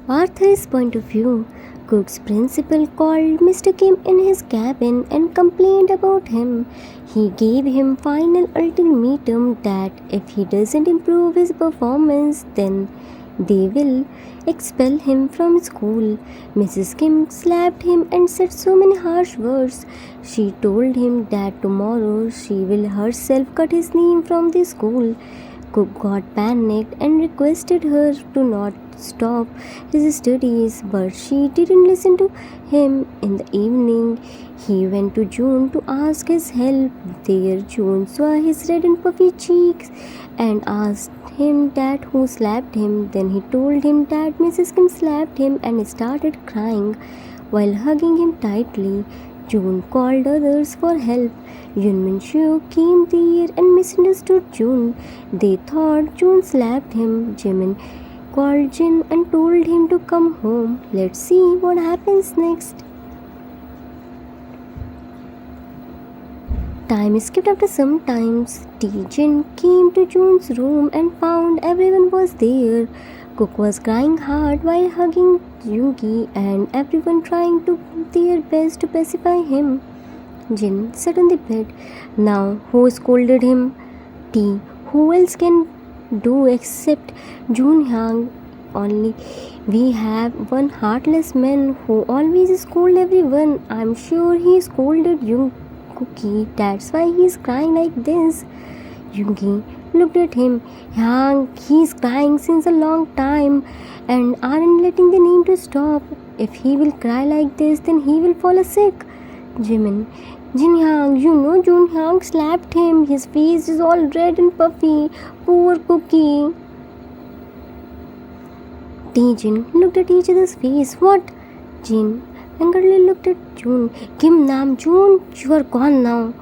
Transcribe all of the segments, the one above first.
Arthur's point of view, Cook's principal called Mr. Kim in his cabin and complained about him. He gave him final ultimatum that if he doesn't improve his performance, then they will expel him from school. Mrs. Kim slapped him and said so many harsh words. She told him that tomorrow she will herself cut his name from the school. Cook got panicked and requested her to not stop his studies, but she didn't listen to him. In the evening, he went to June to ask his help. There, June saw his red and puffy cheeks and asked him that who slapped him. Then he told him that Mrs. Kim slapped him and started crying while hugging him tightly. June called others for help. Yoonmin came there and misunderstood June. They thought June slapped him. Jimin called Jin and told him to come home. Let's see what happens next. Time skipped after some times. Jin came to June's room and found everyone was there. Cook was crying hard while hugging Yoongi and everyone trying to their best to pacify him. Jin sat on the bed. Now, who scolded him? T. Who else can do except Hyung? Only we have one heartless man who always scold everyone. I'm sure he scolded Jungkook. That's why he's crying like this. Yoongi looked at him. Hyung, he's crying since a long time and aren't letting the name to stop. If he will cry like this, then he will fall sick. Jimin. Jin Hyung, you know Jun Hyung slapped him. His face is all red and puffy. Poor Cookie. Jin looked at each other's face. What? Jin angrily looked at June. Kim Namjoon, you are gone now.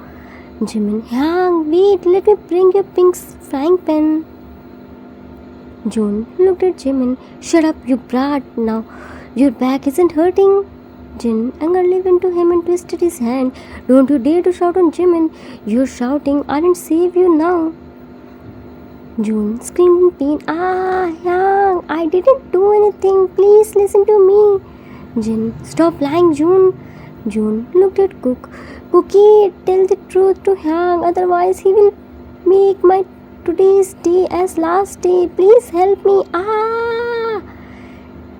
Jimin, Hyung, wait, let me bring your pink frying pan. June looked at Jimin. Shut up, you brat. Now your back isn't hurting. Jin angrily went to him and twisted his hand. Don't you dare to shout on Jimin. Your shouting aren't save you now. June screamed in pain. Hyung, I didn't do anything. Please listen to me. Jin, stop lying, June. June looked at Cook. Cookie, tell the truth to Hyung, otherwise he will make my today's day as last day. Please help me.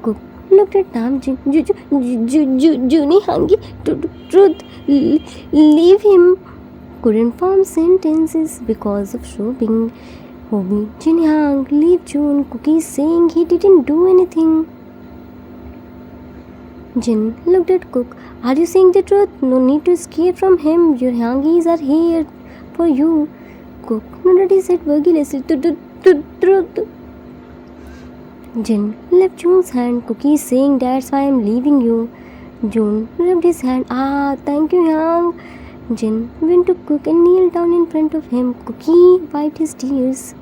Cook looked at Namjin. Junie Hangi, truth, leave him. Couldn't form sentences because of sobbing. Hobi, Jin Hyung, leave June. Cookie is saying he didn't do anything. Jin looked at Cook. Are you saying the truth? No need to escape from him. Your Hyungis are here for you. Cook nodded his head vigorously. Truth. Jin left June's hand. Cookie is saying that's why I'm leaving you. June rubbed his hand. Thank you, Hyung. Jin went to Cook and kneeled down in front of him. Cookie wiped his tears.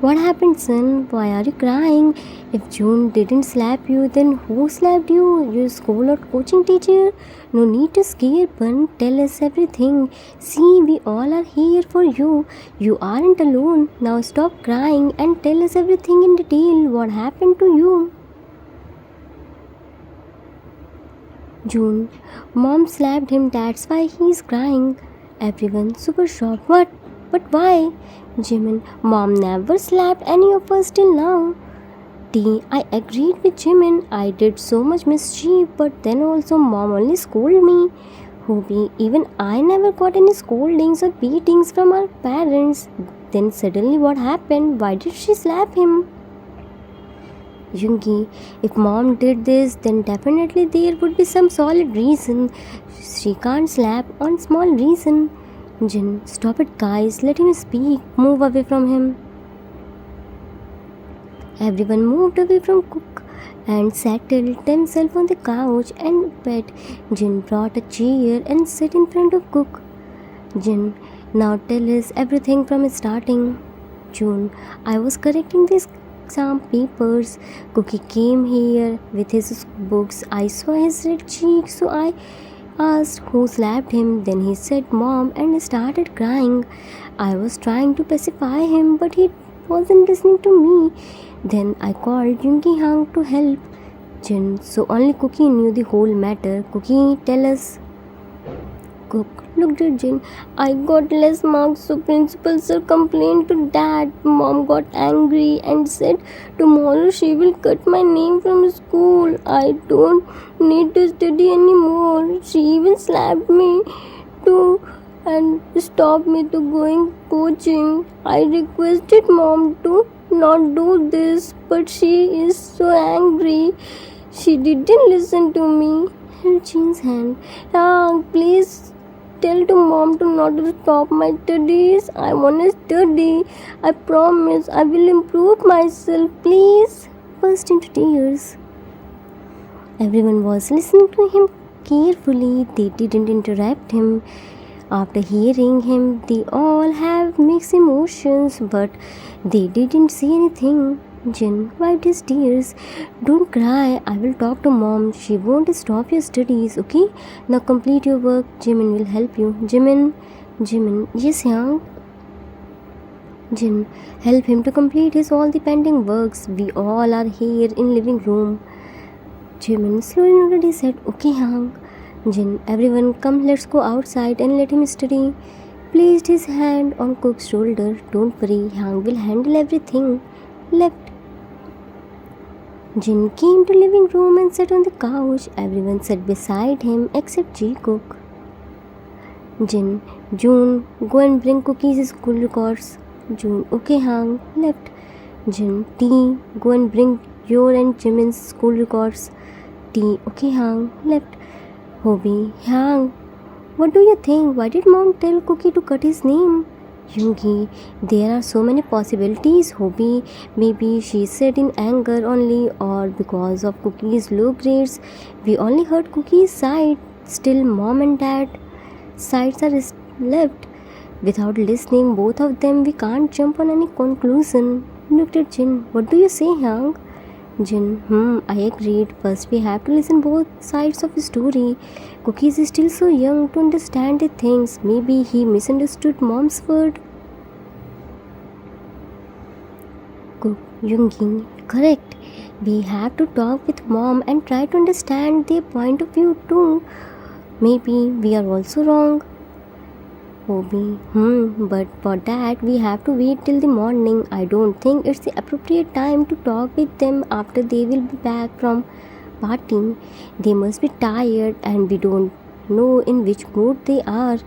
What happened, son? Why are you crying? If June didn't slap you, then who slapped you? Your school or coaching teacher? No need to scare, Bun. Tell us everything. See, we all are here for you. You aren't alone. Now stop crying and tell us everything in detail. What happened to you? June. Mom slapped him. That's why he's crying. Everyone super shocked. What? But why? Jimin, Mom never slapped any of us till now. I agreed with Jimin. I did so much mischief, but then also Mom only scolded me. Hobi, even I never got any scoldings or beatings from our parents. Then suddenly what happened? Why did she slap him? Yoongi, if Mom did this, then definitely there would be some solid reason. She can't slap on small reason. Jin, stop it guys, let him speak, move away from him. Everyone moved away from Cook and settled themselves on the couch and bed. Jin brought a chair and sat in front of Cook. Jin, now tell us everything from starting. June, I was correcting these exam papers. Cookie came here with his books. I saw his red cheeks, so I asked who slapped him. Then he said Mom and started crying. I was trying to pacify him, but he wasn't listening to me. Then I called Yoongi Hang to help. Jin, so only Cookie knew the whole matter. Cookie, tell us. Cook looked at Jin. I got less marks, so principal sir complained to dad. Mom got angry and said tomorrow she will cut my name from school. I don't need to study anymore. She even slapped me too and stopped me to going coaching. I requested mom to not do this, but she is so angry. She didn't listen to me. Held Jin's hand. Please tell to mom to not to stop my studies. I wanna study. I promise I will improve myself. Please. Burst into tears. Everyone was listening to him carefully. They didn't interrupt him. After hearing him, they all have mixed emotions, but they didn't say anything. Jin wiped his tears. Don't cry. I will talk to mom. She won't stop your studies, okay? Now complete your work. Jimin will help you. Jimin, yes, young. Jin, help him to complete his all the pending works. We all are here in living room. Jimin slowly nodded his head. Okay, Hang. Jin, everyone come, let's go outside and let him study. Placed his hand on Cook's shoulder. Don't worry, Hang will handle everything. Left. Jin came to living room and sat on the couch. Everyone sat beside him except Jikook. Jin, June, go and bring Cookie's school records. June, okay, Hang. Left. Jin, T, go and bring your and Jimin's school records. T, okay, Hang. Left. Hobi, Hang, what do you think? Why did mom tell Cookie to cut his name? Yoongi, there are so many possibilities, Hobi. Maybe she said in anger only or because of Cookie's low grades. We only heard Cookie's side. Still, mom and dad sides are left. Without listening, both of them, we can't jump on any conclusion. Looked at Jin. What do you say, Hang? Jin, I agreed. First we have to listen both sides of the story. Cookie is still so young to understand the things. Maybe he misunderstood mom's word. Cook, Yoongi, correct. We have to talk with mom and try to understand their point of view too. Maybe we are also wrong. Hobi, but for that we have to wait till the morning. I don't think it's the appropriate time to talk with them after they will be back from partying. They must be tired and we don't know in which mood they are.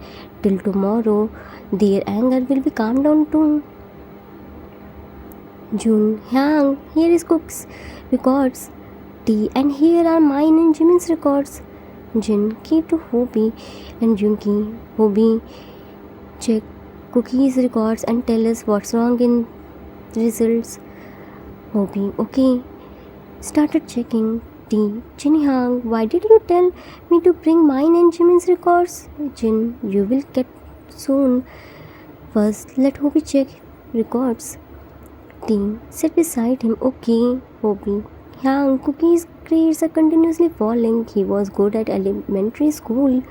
Till tomorrow, their anger will be calmed down too. June, Hang, here is Cook's records. T, and here are mine and Jimin's records. Jin, keep to Hobi and Yoongi. Hobi, check Cookie's records and tell us what's wrong in results. Hobi, okay. Started checking. T, Jin Hang, why did you tell me to bring mine and Jimin's records? Jin, you will get soon. First, let Hobi check records. T, sit beside him. Okay, Hobi. Hang, Cookie's grades are continuously falling. He was good at elementary school.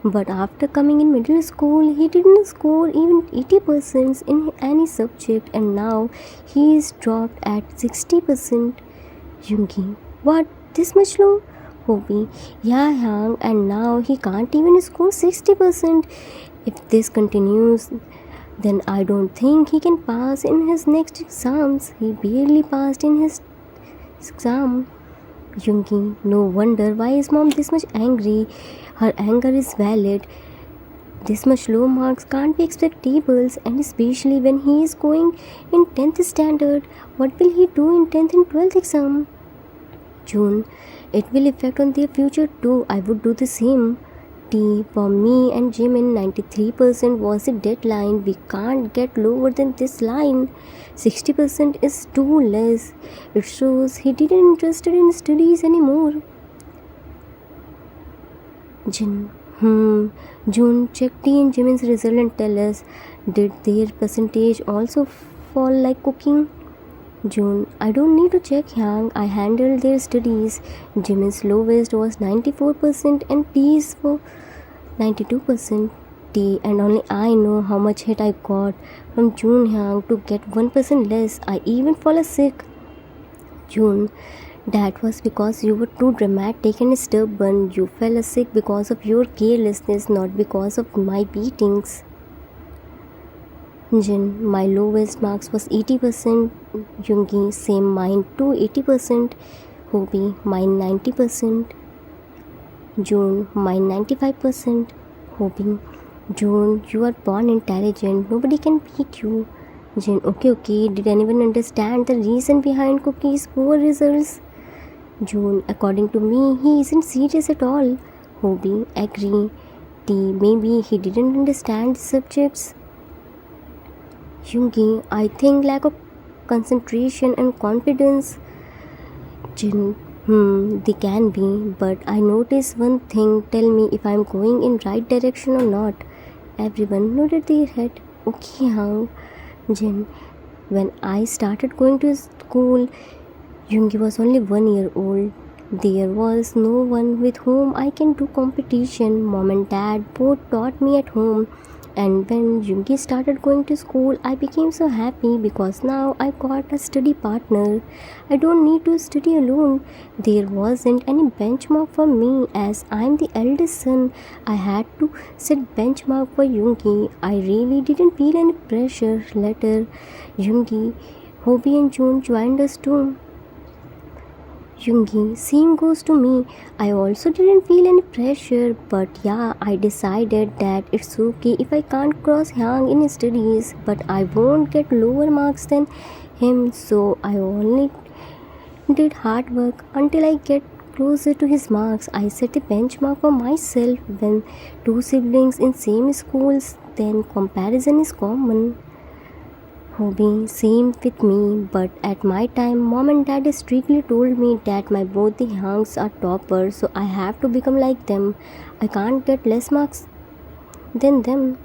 But after coming in middle school, he didn't score even 80% in any subject and now he is dropped at 60%. Yoongi, what? This much low? Hobi, yeah, Hang, and now he can't even score 60%. If this continues, then I don't think he can pass in his next exams. He barely passed in his exam. Yoongi, no wonder why is mom this much angry. Her anger is valid. This much low marks can't be acceptable, and especially when he is going in 10th standard. What will he do in 10th and 12th exam? June, it will affect on their future too. I would do the same. T, for me and Jimin, 93% was the deadline. We can't get lower than this line. 60% is too less. It shows he didn't interested in studies anymore. Jin, June, check T and Jimin's result and tell us, did their percentage also fall like cooking? June, I don't need to check, Hang. I handled their studies. Jimin's lowest was 94% and T's for 92%. T, and only I know how much hit I got from June Hang to get 1% less. I even fall sick. June, that was because you were too dramatic and stubborn. You fell sick because of your carelessness, not because of my beatings. Jin, my lowest marks was 80%. Yoongi, same mine too, 80%. Hobi, mine 90%. June, mine 95%. Hobi, June, you are born intelligent. Nobody can beat you. Jin, okay. Did anyone understand the reason behind Cookie's poor results? June, according to me, he isn't serious at all. Hobi, agree. T, maybe he didn't understand the subjects. Yoongi, I think lack of concentration and confidence. Jin, they can be, but I notice one thing. Tell me if I'm going in right direction or not. Everyone nodded their head. Okay, Hang. Jin, when I started going to school, Yoongi was only 1 year old. There was no one with whom I can do competition. Mom and dad both taught me at home. And when Yoongi started going to school, I became so happy because now I got a study partner. I don't need to study alone. There wasn't any benchmark for me as I'm the eldest son. I had to set benchmark for Yoongi. I really didn't feel any pressure. Later, Yoongi, Hobi and June joined us too. Yoongi, same goes to me. I also didn't feel any pressure, but yeah, I decided that it's okay if I can't cross Hyang in studies, but I won't get lower marks than him, so I only did hard work until I get closer to his marks. I set a benchmark for myself. When two siblings in same schools, then comparison is common. Hobi, same with me, but at my time, mom and dad strictly told me that my both the hyungs are toppers, so I have to become like them. I can't get less marks than them.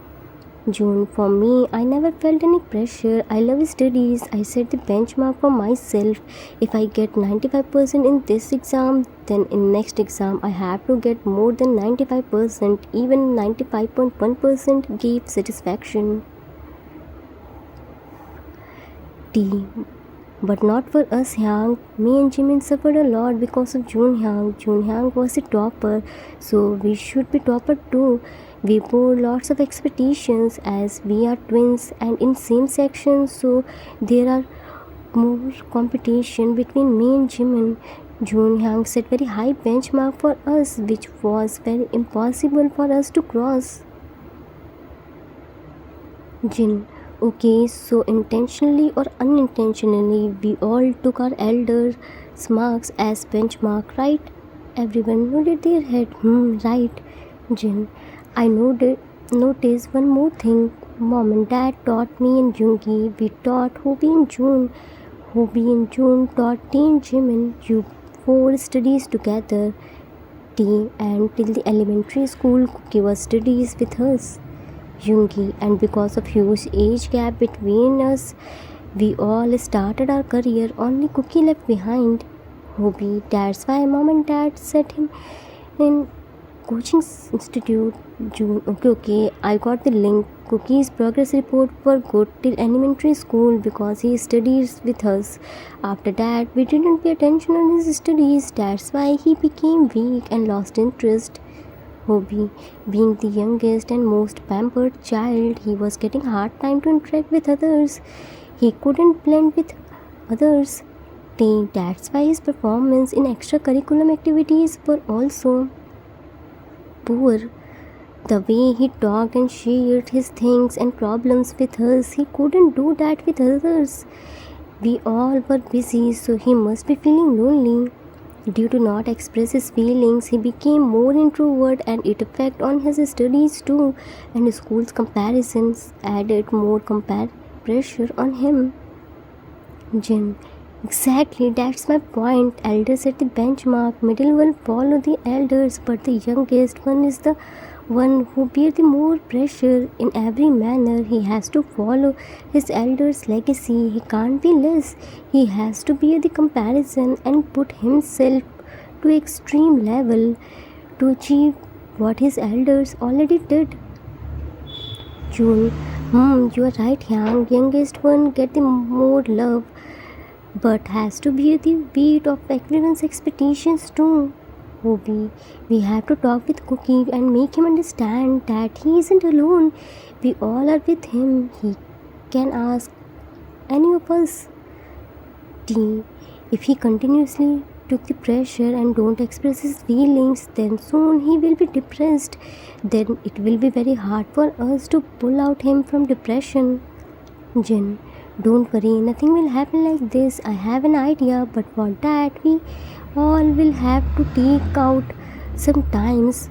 June, for me, I never felt any pressure. I love studies. I set the benchmark for myself. If I get 95% in this exam, then in next exam I have to get more than 95%. Even 95.1% gave satisfaction. T. But not for us Hyang. Me and Jimin suffered a lot because of June Hyang. June Hyang was a topper, so we should be topper too. We bore lots of expectations as we are twins and in same section, so there are more competition between me and Jimin. June Hyang set very high benchmark for us, which was very impossible for us to cross. Jin. Okay, so intentionally or unintentionally, we all took our elders' marks as benchmark, right? Everyone nodded their head. Right. Jin, I noticed one more thing. Mom and dad taught me and Yoongi. We taught Hobi and June. Hobi and June taught T and Jimin. You four studies together. T and till the elementary school, Cookie was studies with us. Yoongi, and because of huge age gap between us, we all started our career. Only Cookie left behind. Hobi, that's why mom and dad set him in coaching institute. June, okay, I got the link. Cookie's progress report for good till elementary school because he studies with us. After that, we didn't pay attention on his studies. That's why he became weak and lost interest. Hobi, being the youngest and most pampered child, he was getting hard time to interact with others. He couldn't blend with others. That's why his performance in extracurricular activities were also poor. The way he talked and shared his things and problems with us, he couldn't do that with others. We all were busy, so he must be feeling lonely. Due to not express his feelings, he became more introvert and it affected on his studies too, and school's comparisons added more pressure on him. Jin, exactly, that's my point. Elders set the benchmark, middle will follow the elders, but the youngest one is the one who bear the more pressure in every manner. He has to follow his elders' legacy. He can't be less. He has to bear the comparison and put himself to extreme level to achieve what his elders already did. June, you are right, Yang. Youngest one get the more love, but has to bear the weight of everyone's expectations too. Hobi, we have to talk with Cookie and make him understand that he isn't alone. We all are with him. He can ask any of us. T. If he continuously took the pressure and don't express his feelings, then soon he will be depressed. Then it will be very hard for us to pull out him from depression. Jin, don't worry, nothing will happen like this. I have an idea, but for that we all will have to take out some times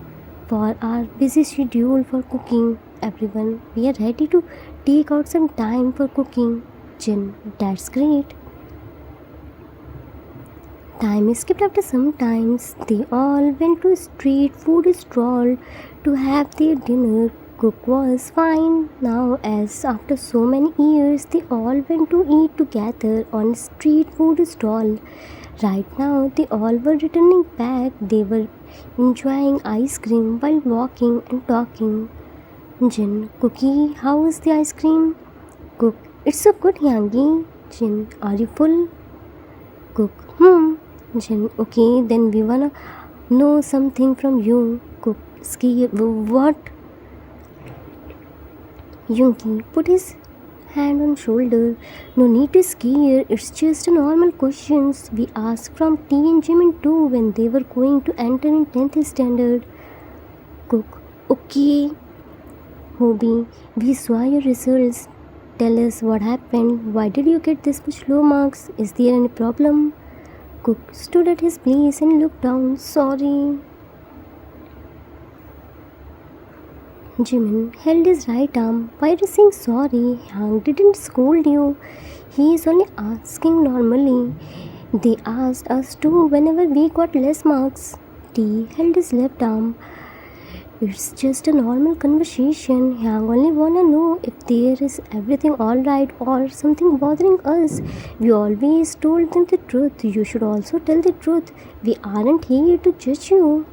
for our busy schedule for cooking. Everyone, we are ready to take out some time for cooking. Jin, that's great. Time skipped after some times. They all went to a street food stall to have their dinner. Cook was fine now, as after so many years they all went to eat together on a street food stall. Right now they all were returning back. They were enjoying ice cream while walking and talking. Jin, Cookie, how is the ice cream? Cook, it's so good, Yoongi. Jin, are you full? Cook, Jin, okay, then we wanna know something from you. Cook, ski, what? Yoongi put his hand on shoulder. No need to scare, it's just a normal questions we asked from T and Jimin too when they were going to enter in 10th standard. Cook, okay. Hobi, we saw your results. Tell us what happened. Why did you get this much low marks? Is there any problem? Cook stood at his place and looked down. Sorry. Jimin held his right arm. Why are you saying sorry? Hyung didn't scold you. He is only asking normally. They asked us too whenever we got less marks. T held his left arm. It's just a normal conversation. Hyung only wanna know if there is everything alright or something bothering us. We always told them the truth. You should also tell the truth. We aren't here to judge you.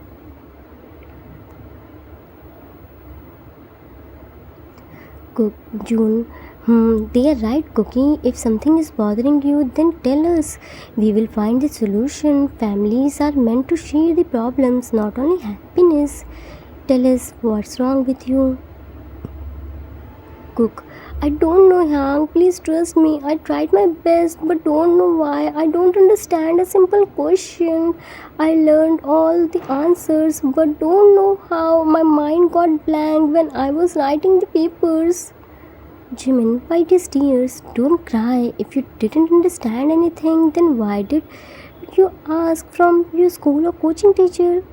Cook, June, they are right, Cookie. If something is bothering you, then tell us. We will find the solution. Families are meant to share the problems, not only happiness. Tell us what's wrong with you. Cook, I don't know, Hyung. Please trust me. I tried my best, but don't know why. I don't understand a simple question. I learned all the answers, but don't know how. My mind got blank when I was writing the papers. Jimin wiped his tears. Don't cry. If you didn't understand anything, then why did you ask from your school or coaching teacher?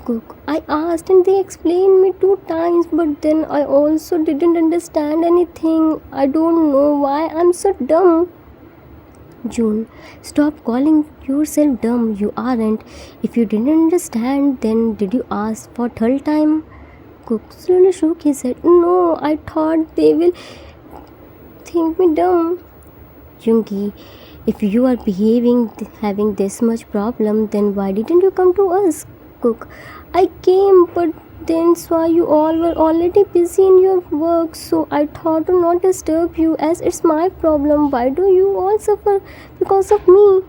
Cook, I asked and they explained me 2 times, but then I also didn't understand anything. I don't know why I'm so dumb. June, stop calling yourself dumb. You aren't. If you didn't understand, then did you ask for 3rd time? Cook slowly shook his head. No, I thought they will think me dumb. Yoongi, if you are having this much problem, then why didn't you come to us? Cook, I came, but then saw you all were already busy in your work, so I thought to not disturb you as it's my problem. Why do you all suffer because of me?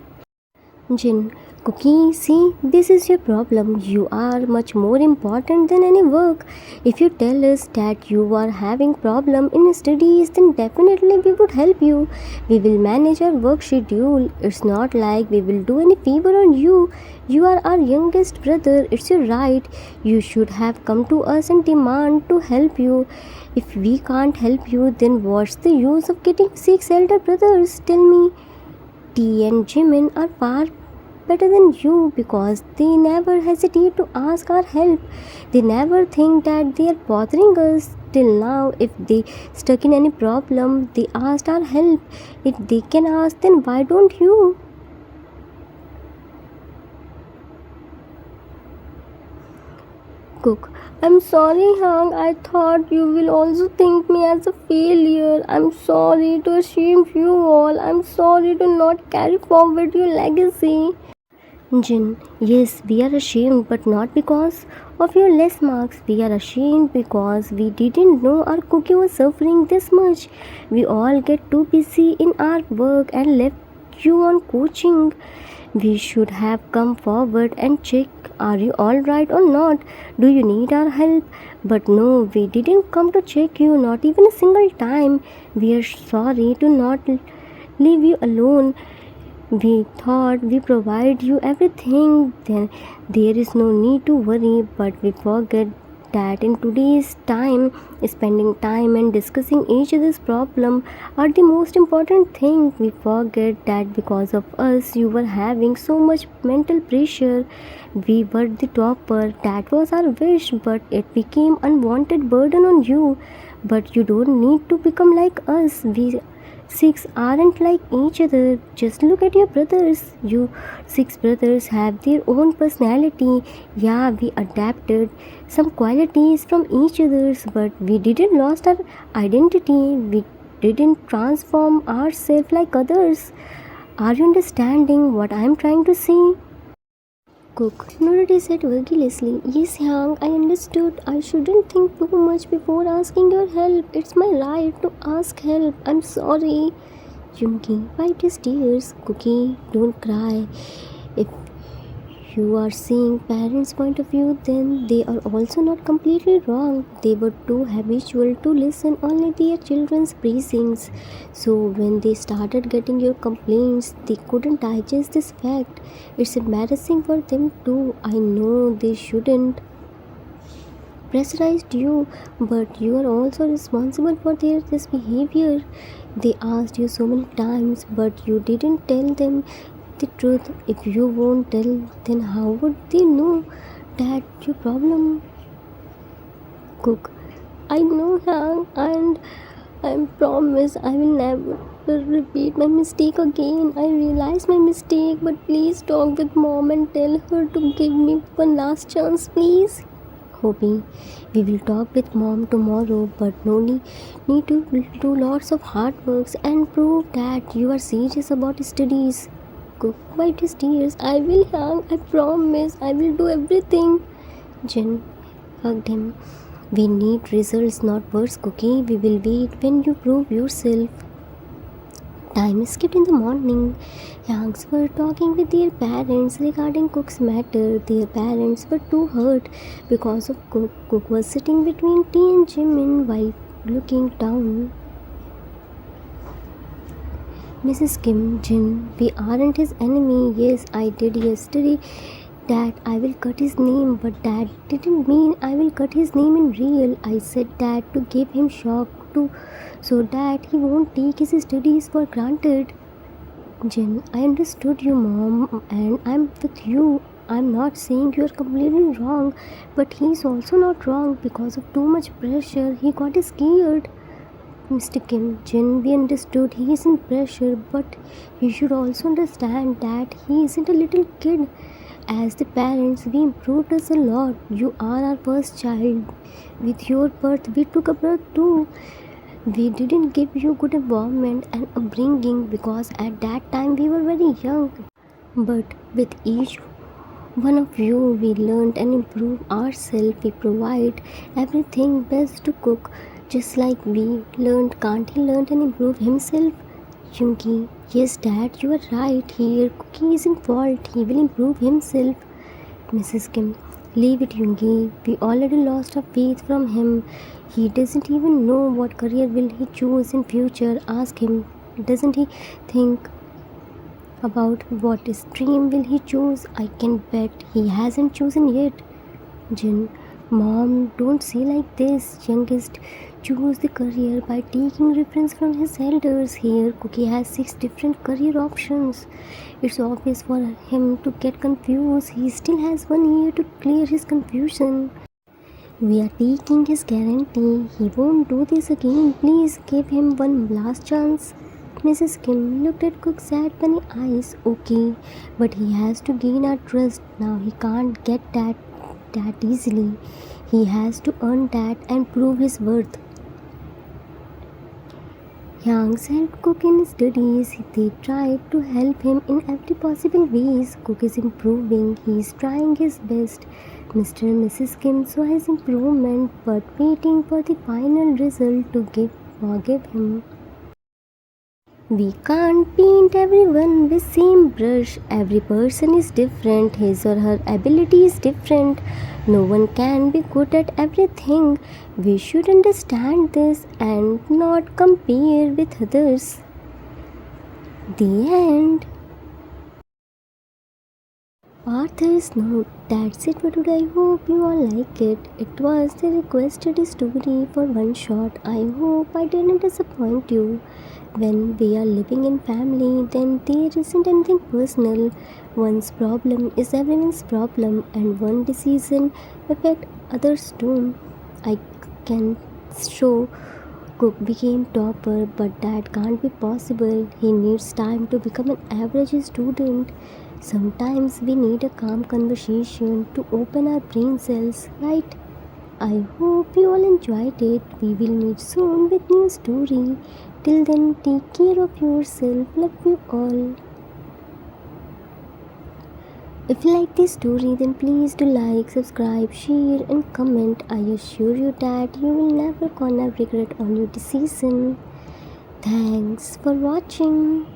Jin, Cookie, see, this is your problem. You are much more important than any work. If you tell us that you are having problem in studies, then definitely we would help you. We will manage our work schedule. It's not like we will do any favor on you. You are our youngest brother. It's your right. You should have come to us and demand to help you. If we can't help you, then what's the use of getting 6 elder brothers? Tell me. T and Jimin are far better than you because they never hesitate to ask our help. They never think that they are bothering us. Till now, if they stuck in any problem, they asked our help. If they can ask, then why don't you? Cook, I'm sorry, Hyung. I thought you will also think me as a failure. I'm sorry to shame you all. I'm sorry to not carry forward your legacy. Jin, yes, we are ashamed, but not because of your less marks. We are ashamed because we didn't know our Cookie was suffering this much. We all get too busy in our work and left you on coaching. We should have come forward and check, are you alright or not? Do you need our help? But no, we didn't come to check you, not even a single time. We are sorry to not leave you alone. We thought we provide you everything, then there is no need to worry, but we forget that in today's time, spending time and discussing each other's problem are the most important thing. We forget that because of us you were having so much mental pressure. We were the topper, that was our wish, but it became unwanted burden on you. But you don't need to become like us. We six aren't like each other. Just look at your brothers. You six brothers have their own personality. Yeah, we adapted some qualities from each other's, but we didn't lost our identity. We didn't transform ourselves like others. Are you understanding what I'm trying to say? Cook nodded said vigorously. Yes, Hyung, I understood. I shouldn't think too much before asking your help. It's my right to ask help. I'm sorry. Yoongi wiped his tears. Cookie, don't cry. If you are seeing parents' point of view, then they are also not completely wrong. They were too habitual to listen only their children's praisings. So when they started getting your complaints, they couldn't digest this fact. It's embarrassing for them too. I know they shouldn't pressurized you, but you are also responsible for their this behavior. They asked you so many times, but you didn't tell them the truth. If you won't tell, then how would they know that your problem? Cook, I know, Hang, and I promise I will never repeat my mistake again. I realize my mistake, but please talk with mom and tell her to give me one last chance, please. Hobi, we will talk with mom tomorrow, but no need to do lots of hard works and prove that you are serious about studies. Cook wiped his tears. I will, Hang. I promise. I will do everything. Jin hugged him. We need results, not words, Cookie. We will wait when you prove yourself. Time skipped in the morning. Hyungs were talking with their parents regarding Cook's matter. Their parents were too hurt because of Cook. Cook was sitting between T and Jimin while looking down. Mrs. Kim, Jin, we aren't his enemy. Yes, I did yesterday that I will cut his name, but that didn't mean I will cut his name in real. I said that to give him shock to so that he won't take his studies for granted. Jin, I understood you, mom, and I'm with you. I'm not saying you're completely wrong, but he's also not wrong. Because of too much pressure, he got scared. Mr. Kim, Jin, we understood he is in pressure, but you should also understand that he isn't a little kid. As the parents, we improved us a lot. You are our first child. With your birth, we took a birth too. We didn't give you good environment and upbringing because at that time we were very young. But with each one of you, we learned and improved ourselves. We provide everything best to Cook. Just like we learned, can't he learn and improve himself? Yoongi, yes dad, you are right. Here, Cookie is in fault. He will improve himself. Mrs. Kim, leave it Yoongi. We already lost our faith from him. He doesn't even know what career will he choose in future. Ask him. Doesn't he think about what stream will he choose? I can bet he hasn't chosen yet. Jin, mom, don't say like this. Youngest choose the career by taking reference from his elders. Here, Cookie has 6 different career options. It's obvious for him to get confused. He still has 1 year to clear his confusion. We are taking his guarantee. He won't do this again. Please give him one last chance. Mrs. Kim looked at Cook's sad bunny eyes. Okay, but he has to gain our trust. Now he can't get that easily. He has to earn that and prove his worth. Hyungs helped Cook in studies. They tried to help him in every possible ways. Cook is improving. He is trying his best. Mr. and Mrs. Kim saw his improvement, but waiting for the final result to forgive him. We can't paint everyone with same brush. Every person is different. His or her ability is different. No one can be good at everything. We should understand this and not compare with others. The end. Author's note. That's it for today. I hope you all like it. It was the requested story for one shot. I hope I didn't disappoint you. When we are living in family, then there isn't anything personal. One's problem is everyone's problem, and one decision affect others too. I can show Cook became topper, but that can't be possible. He needs time to become an average student. Sometimes we need a calm conversation to open our brain cells, right? I hope you all enjoyed it. We will meet soon with new story. Till then, take care of yourself. Love you all. If you like this story, then please do like, subscribe, share and comment. I assure you that you will never gonna regret on your decision. Thanks for watching.